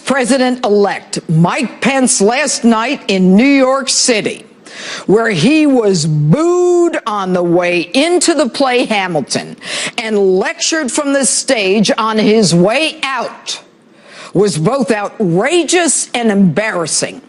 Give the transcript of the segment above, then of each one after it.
President-elect Mike Pence last night in New York City, where he was booed on the way into the play Hamilton and lectured from the stage on his way out, was both outrageous and embarrassing.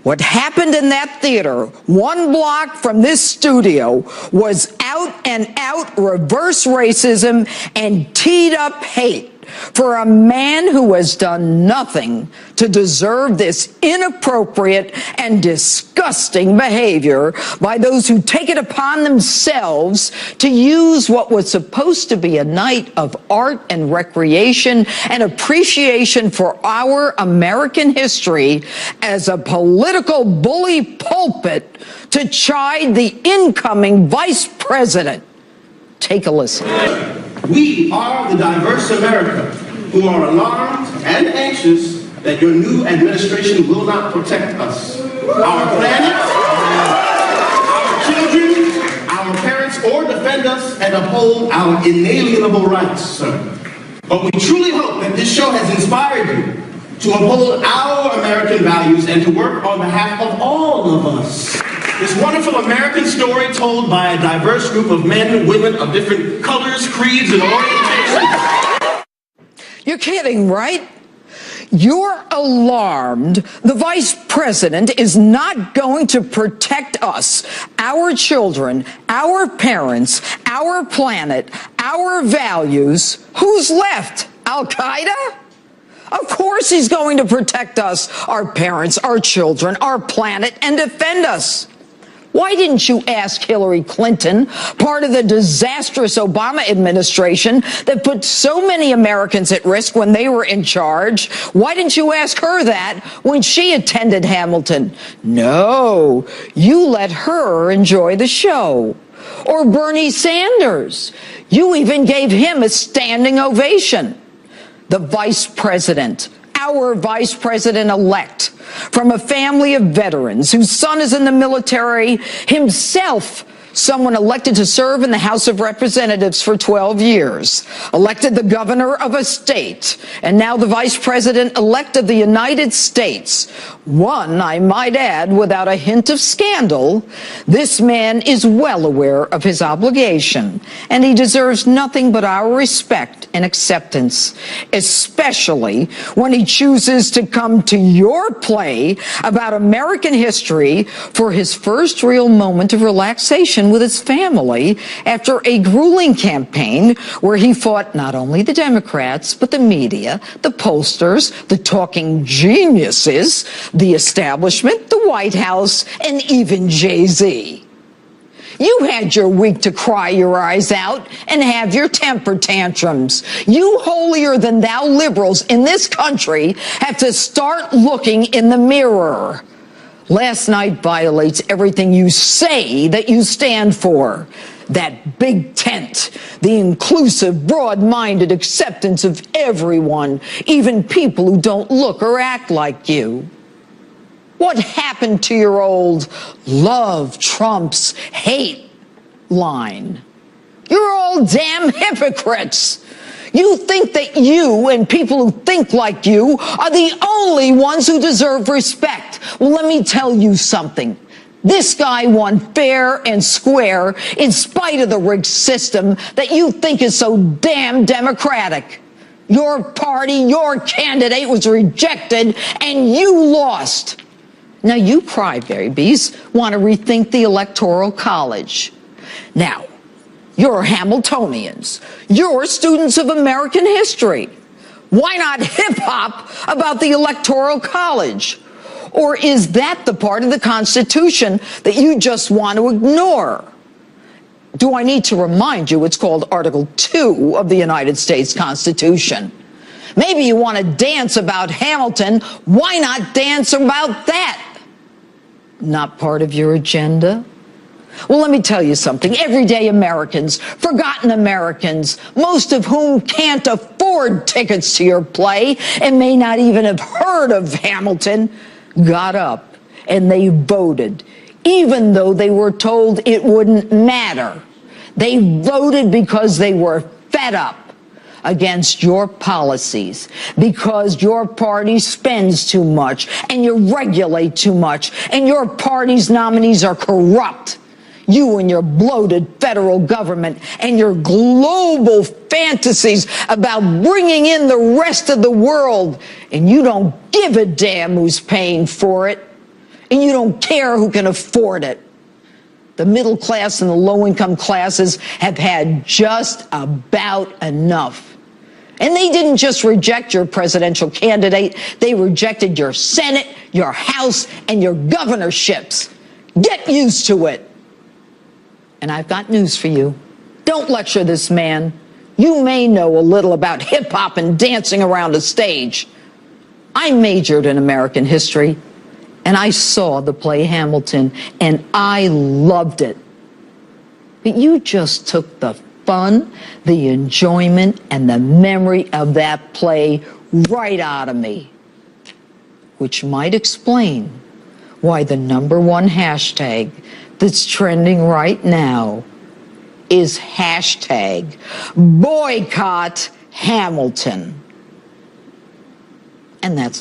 What happened in that theater, one block from this studio, was out-and-out reverse racism and teed-up hate for a man who has done nothing to deserve this inappropriate and disgusting behavior by those who take it upon themselves to use what was supposed to be a night of art and recreation and appreciation for our American history as a political bully pulpit to chide the incoming vice president. Take a listen. We are the diverse America who are alarmed and anxious that your new administration will not protect us, our planet, our children, our parents, or defend us and uphold our inalienable rights, sir. But we truly hope that this show has inspired you to uphold our American values and to work on behalf of all of us. This wonderful American story told by a diverse group of men and women of different colors, creeds, and orientations. You're kidding, right? You're alarmed the vice president is not going to protect us, our children, our parents, our planet, our values. Who's left? Al-Qaeda? Of course he's going to protect us, our parents, our children, our planet, and defend us. Why didn't you ask Hillary Clinton, part of the disastrous Obama administration that put so many Americans at risk when they were in charge? Why didn't you ask her that when she attended Hamilton? No, you let her enjoy the show. Or Bernie Sanders. You even gave him a standing ovation. The vice president, our vice president-elect, from a family of veterans whose son is in the military, himself someone elected to serve in the House of Representatives for 12 years, elected the governor of a state, and now the vice president-elect of the United States. One, I might add, without a hint of scandal. This man is well aware of his obligation, and he deserves nothing but our respect and acceptance, especially when he chooses to come to your play about American history for his first real moment of relaxation with his family after a grueling campaign where he fought not only the Democrats, but the media, the pollsters, the talking geniuses, the establishment, the White House, and even Jay-Z. You had your week to cry your eyes out and have your temper tantrums. You holier-than-thou liberals in this country have to start looking in the mirror. Last night violates everything you say that you stand for. That big tent, the inclusive, broad-minded acceptance of everyone, even people who don't look or act like you. What happened to your old love trumps hate line? You're all damn hypocrites. You think that you and people who think like you are the only ones who deserve respect. Well, let me tell you something. This guy won fair and square in spite of the rigged system that you think is so damn democratic. Your party, your candidate was rejected and you lost. Now you crybabies want to rethink the Electoral College. Now, you're Hamiltonians. You're students of American history. Why not hip-hop about the Electoral College? Or is that the part of the Constitution that you just want to ignore? Do I need to remind you it's called Article 2 of the United States Constitution? Maybe you want to dance about Hamilton. Why not dance about that? Not part of your agenda? Well, let me tell you something. Everyday Americans, forgotten Americans, most of whom can't afford tickets to your play and may not even have heard of Hamilton, got up and they voted, even though they were told it wouldn't matter. They voted because they were fed up. against your policies because your party spends too much and you regulate too much and your party's nominees are corrupt. You and your bloated federal government and your global fantasies about bringing in the rest of the world, and you don't give a damn who's paying for it, and you don't care who can afford it. The middle class and the low-income classes have had just about enough. And they didn't just reject your presidential candidate, they rejected your Senate, your House, and your governorships. Get used to it. And I've got news for you. Don't lecture this man. You may know a little about hip-hop and dancing around a stage. I majored in American history, and I saw the play Hamilton, and I loved it. But you just took the fun, the enjoyment, and the memory of that play right out of me, which might explain why the #1 hashtag that's trending right now is hashtag boycott Hamilton. And that's